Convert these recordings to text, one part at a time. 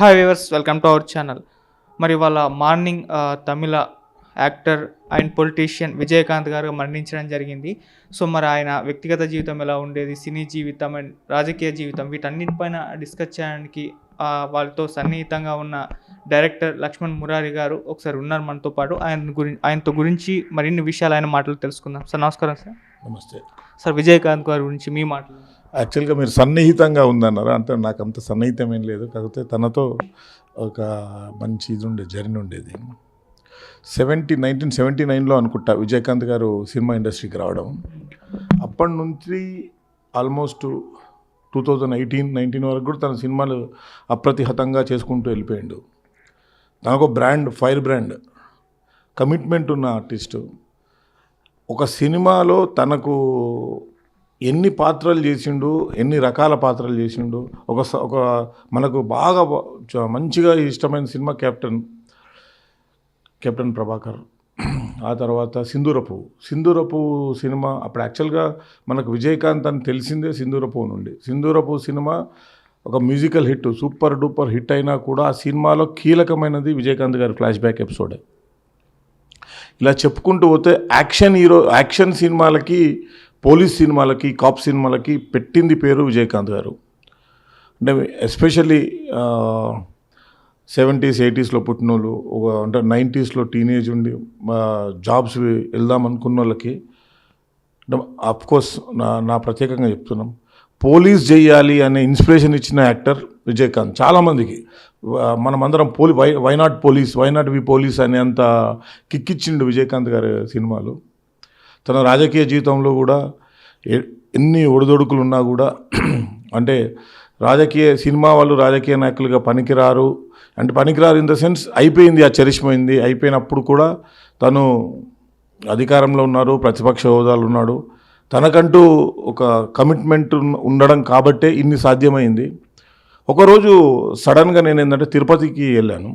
Hi viewers, welcome to our channel. మరి వాళ్ళ morning Tamil actor and politician Vijayakanth గారు మరణించడం జరిగింది. సో మరి ఆయన వ్యక్తిగత జీవితం ఎలా ఉండేది, సినీ జీవితం అండ్ రాజకీయ జీవితం, వీటన్నిటిపైన డిస్కస్ చేయడానికి వాళ్ళతో సన్నిహితంగా ఉన్న డైరెక్టర్ లక్ష్మణ్ మురారి గారు ఒకసారి ఉన్నారు మనతో పాటు. ఆయనతో గురించి మరిన్ని విషయాలు ఆయన మాటలు తెలుసుకుందాం. సార్ నమస్కారం. సార్ నమస్తే. సార్ విజయకాంత్ గారి గురించి మీ మాటలు. యాక్చువల్గా మీరు సన్నిహితంగా ఉందన్నారు, అంటే నాకు అంత సన్నిహితం ఏం లేదు. కాకపోతే తనతో ఒక మంచి ఇది ఉండేది, జర్నీ ఉండేది. 1979లో అనుకుంటా విజయకాంత్ గారు సినిమా ఇండస్ట్రీకి రావడం. అప్పటి నుంచి ఆల్మోస్ట్ 2018-19 వరకు కూడా తన సినిమాలు అప్రతిహతంగా చేసుకుంటూ వెళ్ళిపోయాడు. తనకు బ్రాండ్, ఫైర్ బ్రాండ్, కమిట్మెంట్ ఉన్న ఆర్టిస్టు. ఒక సినిమాలో తనకు ఎన్ని పాత్రలు చేసిండు, ఎన్ని రకాల పాత్రలు చేసిండు. ఒక మనకు బాగా మంచిగా ఇష్టమైన సినిమా కెప్టెన్ ప్రభాకర్. ఆ తర్వాత సింధూరపు సినిమా. అప్పుడు యాక్చువల్గా మనకు విజయకాంత్ అని తెలిసిందే సింధూరపు నుండి. సింధూరపు సినిమా ఒక musical hit, super duper hit అయినా కూడా ఆ సినిమాలో కీలకమైనది విజయకాంత్ గారి ఫ్లాష్ బ్యాక్ ఎపిసోడే. ఇలా చెప్పుకుంటూ పోతే యాక్షన్ సినిమాలకి, పోలీస్ సినిమాలకి, కాప్ సినిమాలకి పెట్టింది పేరు విజయకాంత్ గారు. అంటే ఎస్పెషల్లీ 70s 80sలో పుట్టిన వాళ్ళు, అంటే 90sలో టీనేజ్ ఉండి జాబ్స్ వెళ్దాం అనుకున్న వాళ్ళకి, అఫ్కోర్స్ నా ప్రత్యేకంగా చెప్తున్నాం, పోలీస్ చేయాలి అనే ఇన్స్పిరేషన్ ఇచ్చిన యాక్టర్ విజయకాంత్. చాలామందికి మనమందరం వై నాట్ వి పోలీస్ అనేంత కిక్కిచ్చిండు విజయకాంత్ గారి సినిమాలు. తన రాజకీయ జీవితంలో కూడా ఎన్ని ఒడిదొడుకులు ఉన్నా కూడా, అంటే సినిమా వాళ్ళు రాజకీయ నాయకులుగా పనికిరారు ఇన్ ద సెన్స్ అయిపోయింది, ఆ చరిష్మైంది. అయిపోయినప్పుడు కూడా తను అధికారంలో ఉన్నారు, ప్రతిపక్ష హోదాలు ఉన్నాడు. తనకంటూ ఒక కమిట్మెంట్ ఉండడం కాబట్టే ఇన్ని సాధ్యమైంది. ఒకరోజు సడన్గా నేను ఏంటంటే తిరుపతికి వెళ్ళాను.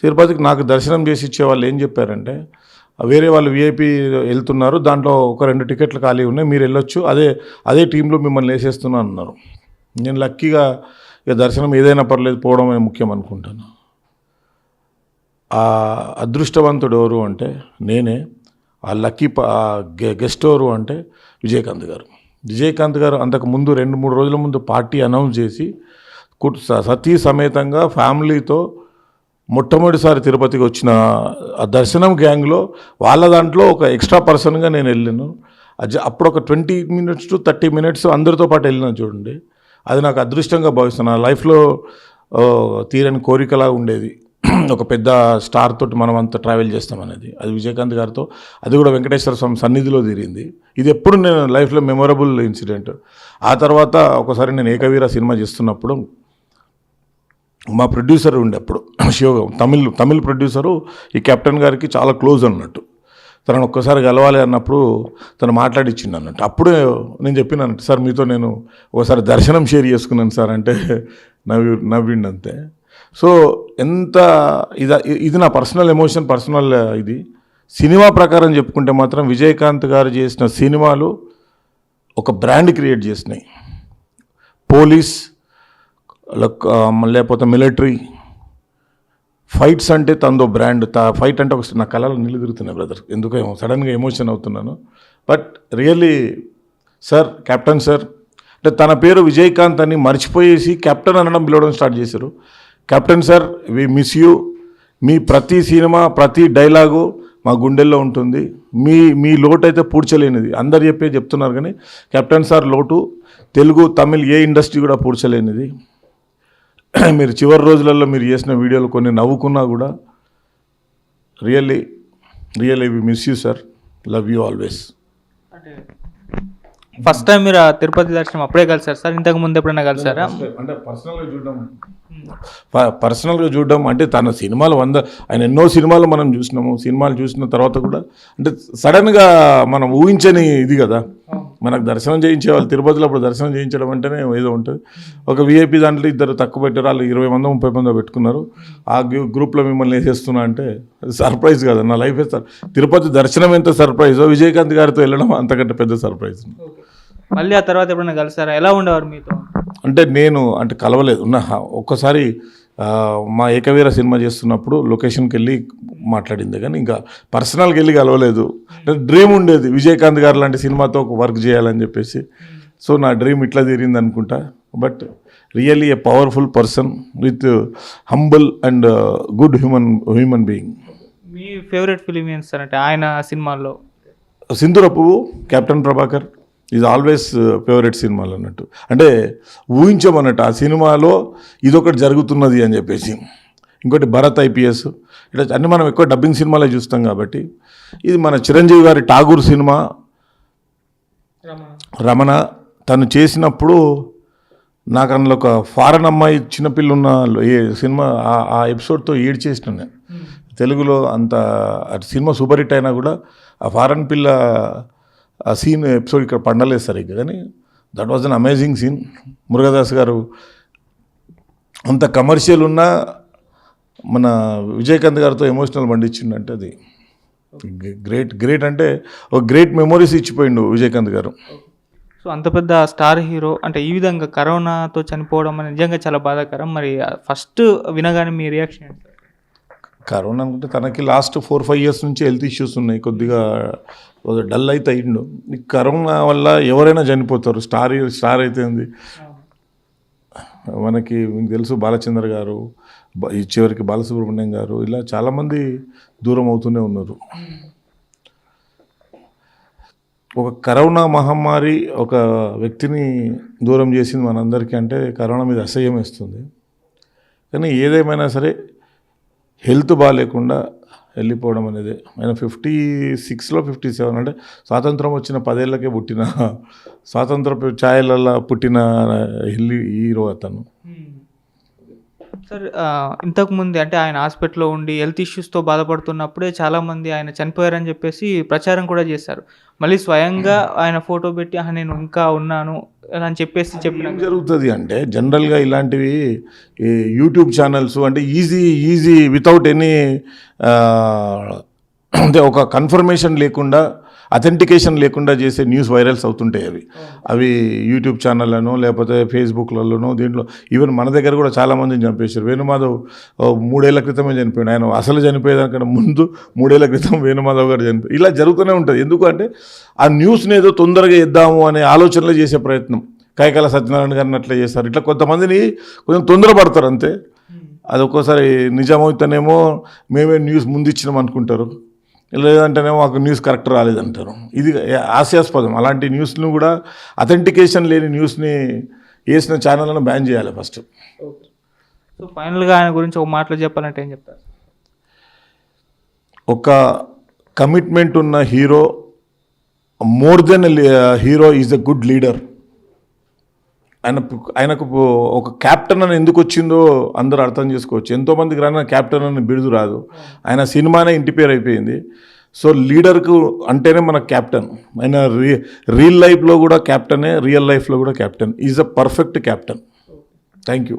తిరుపతికి నాకు దర్శనం చేసి ఇచ్చే వాళ్ళు ఏం చెప్పారంటే, వేరే వాళ్ళు విఐపి వెళ్తున్నారు, దాంట్లో ఒక 2 టికెట్లు ఖాళీ ఉన్నాయి, మీరు వెళ్ళొచ్చు, అదే టీంలో మిమ్మల్ని వేసేస్తున్నాను అన్నారు. నేను లక్కీగా ఇక దర్శనం ఏదైనా పర్లేదు, పోవడమే ముఖ్యం అనుకుంటాను. ఆ అదృష్టవంతుడు ఎవరు అంటే నేనే. ఆ లక్కీ గెస్ట్ ఎవరు అంటే విజయకాంత్ గారు అంతకు ముందు 2-3 రోజుల ముందు పార్టీ అనౌన్స్ చేసి సతీ సమేతంగా ఫ్యామిలీతో మొట్టమొదటిసారి తిరుపతికి వచ్చిన ఆ దర్శనం గ్యాంగ్లో వాళ్ళ దాంట్లో ఒక ఎక్స్ట్రా పర్సన్గా నేను వెళ్ళాను. అప్పుడు ఒక 20 minutes to 30 minutes అందరితో పాటు వెళ్ళినాను చూడండి. అది నాకు అదృష్టంగా భావిస్తాను. నా లైఫ్లో తీరని కోరికలా ఉండేది, ఒక పెద్ద స్టార్ తోటి మనం అంతా ట్రావెల్ చేస్తామనేది. అది విజయకాంత్ గారితో, అది కూడా వెంకటేశ్వర స్వామి సన్నిధిలో తీరింది. ఇది ఎప్పుడు నేను లైఫ్లో మెమొరబుల్ ఇన్సిడెంట్. ఆ తర్వాత ఒకసారి నేను ఏకవీర సినిమా చేస్తున్నప్పుడు మా ప్రొడ్యూసర్ ఉండే, అప్పుడు తమిళ్ ప్రొడ్యూసరు ఈ కెప్టెన్ గారికి చాలా క్లోజ్ అన్నట్టు. తనను ఒక్కసారి కలవాలి అన్నప్పుడు తను మాట్లాడిచ్చిండు అన్నట్టు. అప్పుడే నేను చెప్పినానంటే, సార్ మీతో నేను ఒకసారి దర్శనం షేర్ చేసుకున్నాను సార్ అంటే నవ్విండు అంతే. సో ఎంత ఇది నా పర్సనల్ ఎమోషన్, పర్సనల్ ఇది. సినిమా ప్రకారం చెప్పుకుంటే మాత్రం విజయకాంత్ గారు చేసిన సినిమాలు ఒక బ్రాండ్ క్రియేట్ చేసినాయి. పోలీస్ లేకపోతే మిలిటరీ, ఫైట్స్ అంటే తనదో బ్రాండ్. ఫైట్ అంటే ఒక నా కళలో నీళ్ళు తిరుగుతున్నాయి బ్రదర్, ఎందుకో సడన్గా ఎమోషన్ అవుతున్నాను. But really sir, captain sir అంటే తన పేరు విజయకాంత్ అని మర్చిపోయేసి కెప్టెన్ అనడం, పిలవడం స్టార్ట్ చేశారు. Captain sir, we miss you. మీ ప్రతి సినిమా, ప్రతి డైలాగు మా గుండెల్లో ఉంటుంది. మీ లోటు అయితే పూడ్చలేనిది. అందరు చెప్తున్నారు కానీ కెప్టెన్ సార్ లోటు తెలుగు, తమిళ్ ఏ ఇండస్ట్రీ కూడా పూడ్చలేనిది. మీరు చివరి రోజులలో మీరు చేసిన వీడియోలు కొన్ని నవ్వుకున్నా కూడా really we miss you sir, love you always. అంటే ఫస్ట్ టైం మీరు తిరుపతి దర్శనం అప్పుడే కలిసారు సార్? ఇంతకు ముందు ఎప్పుడైనా కలిసారా? అంటే పర్సనల్గా చూడడం అంటే తన సినిమాలు ఆయన ఎన్నో సినిమాలు మనం సినిమాలు చూసిన తర్వాత కూడా అంటే సడన్గా మనం ఊహించని ఇది కదా. మనకు దర్శనం చేయించేవాళ్ళు తిరుపతిలో, అప్పుడు దర్శనం చేయించడం అంటేనే ఏదో ఉంటుంది. ఒక విఐపి దాంట్లో 2 తక్కువ పెట్టారు, వాళ్ళు 20 మందో 30 మందో పెట్టుకున్నారు. ఆ గ్రూప్లో మిమ్మల్ని వేసేస్తున్నా అంటే అది సర్ప్రైజ్ కదా. నా లైఫ్ తిరుపతి దర్శనం ఎంత సర్ప్రైజో, విజయకాంత్ గారితో వెళ్ళడం అంతకంటే పెద్ద సర్ప్రైజ్. మళ్ళీ ఆ తర్వాత ఎప్పుడైనా కలిసారా? ఎలా ఉండేవారు మీతో? అంటే నేను అంటే కలవలేదు ఒక్కసారి మా ఏకవీర సినిమా చేస్తున్నప్పుడు లొకేషన్కి వెళ్ళి మాట్లాడింది, కానీ ఇంకా పర్సనల్కి వెళ్ళి కలవలేదు. అంటే డ్రీమ్ ఉండేది విజయకాంత్ గారు లాంటి సినిమాతో ఒక వర్క్ చేయాలని చెప్పేసి. సో నా డ్రీమ్ ఇట్లా తీరింది అనుకుంటా. But really a powerful person with humble and good human being. Me favourite film ఏంటి సార్? అంటే ఆయన సినిమాల్లో సింధూర పువ్వు, captain Prabhakar is always favourite సినిమాలు అన్నట్టు. అంటే ఊహించమన్నట్టు ఆ సినిమాలో ఇదొకటి జరుగుతున్నది అని చెప్పేసి. ఇంకోటి భరత్ ఐపీఎస్, ఇట్లా అన్నీ మనం ఎక్కువ డబ్బింగ్ సినిమాలే చూస్తాం కాబట్టి. ఇది మన చిరంజీవి గారి ఠాగూర్ సినిమా రమణ తను చేసినప్పుడు నాకు అందులో ఒక ఫారెన్ అమ్మాయి చిన్నపిల్ల ఉన్న ఏ సినిమా ఆ ఎపిసోడ్తో ఏడ్చేసిన నేను. తెలుగులో అంత సినిమా సూపర్ హిట్ అయినా కూడా ఆ ఫారెన్ పిల్ల ఆ సీన్ ఎపిసోడ్ ఇక్కడ పండలేదు సరిగ్గా, కానీ that was an amazing scene. Murugadoss garu అంత కమర్షియల్ ఉన్నా మన విజయకాంత్ గారితో ఎమోషనల్ పండించిండంటే అది గ్రేట్ అంటే ఒక గ్రేట్ మెమొరీస్ ఇచ్చిపోయిండు విజయకాంత్ గారు. సో అంత పెద్ద స్టార్ హీరో అంటే ఈ విధంగా కరోనాతో చనిపోవడం అనేది నిజంగా చాలా బాధాకరం. మరి ఫస్ట్ వినగానే మీ రియాక్షన్ ఏంటి? కరోనా అనుకుంటే తనకి లాస్ట్ 4-5 years నుంచి హెల్త్ ఇష్యూస్ ఉన్నాయి, కొద్దిగా డల్ అయితే అయిండు. కరోనా వల్ల ఎవరైనా చనిపోతారు, స్టార్ అయితే ఉంది. మనకి మీకు తెలుసు బాలచంద్ర గారు, చివరికి బాలసుబ్రహ్మణ్యం గారు, ఇలా చాలామంది దూరం అవుతూనే ఉన్నారు. ఒక కరోనా మహమ్మారి ఒక వ్యక్తిని దూరం చేసింది మనందరికీ. అంటే కరోనా మీద అసహ్యం వేస్తుంది. కానీ ఏదేమైనా సరే హెల్త్ బాగాలేకుండా వెళ్ళిపోవడం అనేది, ఆయన 56లో 57 అంటే స్వాతంత్రం వచ్చిన 10 ఏళ్ళకే పుట్టిన స్వాతంత్ర ఛాయలలో పుట్టిన హీరో అతను. సార్ ఇంతకుముందు అంటే ఆయన హాస్పిటల్లో ఉండి హెల్త్ ఇష్యూస్తో బాధపడుతున్నప్పుడే చాలామంది ఆయన చనిపోయారని చెప్పేసి ప్రచారం కూడా చేశారు. మళ్ళీ స్వయంగా ఆయన ఫోటో పెట్టి నేను ఇంకా ఉన్నాను అని చెప్పేసి చెప్పిన జరుగుతుంది. అంటే జనరల్గా ఇలాంటివి యూట్యూబ్ ఛానల్స్ అంటే ఈజీ వితౌట్ ఎనీ అంటే ఒక కన్ఫర్మేషన్ లేకుండా, అథెంటికేషన్ లేకుండా చేసే న్యూస్ వైరల్స్ అవుతుంటాయి. అవి యూట్యూబ్ ఛానళ్ళను లేకపోతే ఫేస్బుక్లలోనో దీంట్లో. ఈవెన్ మన దగ్గర కూడా చాలామందిని చంపేశారు. వేణుమాధవ్ 3 ఏళ్ల క్రితమే చనిపోయాడు. ఆయన అసలు చనిపోయేదానికన్నా ముందు 3 ఏళ్ల క్రితం వేణుమాధవ్ గారు చనిపోయారు. ఇలా జరుగుతూనే ఉంటుంది. ఎందుకంటే ఆ న్యూస్ని ఏదో తొందరగా ఇద్దాము అనే ఆలోచనలో చేసే ప్రయత్నం. కైకాల సత్యనారాయణ గారిని అట్లా చేస్తారు. ఇట్లా కొంతమందిని కొంచెం తొందరపడతారు అంతే. అది ఒక్కోసారి నిజమవుతానేమో మేమే న్యూస్ ముందు ఇచ్చినాం అనుకుంటారు, లేదంటేనేమో మాకు న్యూస్ కరెక్ట్ రాలేదంటారు. ఇది హాస్యాస్పదం. అలాంటి న్యూస్ను కూడా అథెంటికేషన్ లేని న్యూస్ని వేసిన ఛానళ్ళను బ్యాన్ చేయాలి ఫస్ట్. సో ఫైనల్గా ఆయన గురించి ఒక మాటలో చెప్పాలంటే ఏం చెప్తారు? ఒక కమిట్మెంట్ ఉన్న hero, more than hero is a good leader. ఆయనకు ఒక క్యాప్టెన్ అని ఎందుకు వచ్చిందో అందరూ అర్థం చేసుకోవచ్చు. ఎంతోమందికి రాని క్యాప్టెన్ అని బిరుదు రాదు. ఆయన సినిమానే ఇంటి పేరు అయిపోయింది. సో లీడర్కు అంటేనే మన క్యాప్టెన్. ఆయన రియల్ లైఫ్లో కూడా క్యాప్టెనే, రియల్ లైఫ్లో కూడా captain. Is a perfect captain. Thank you.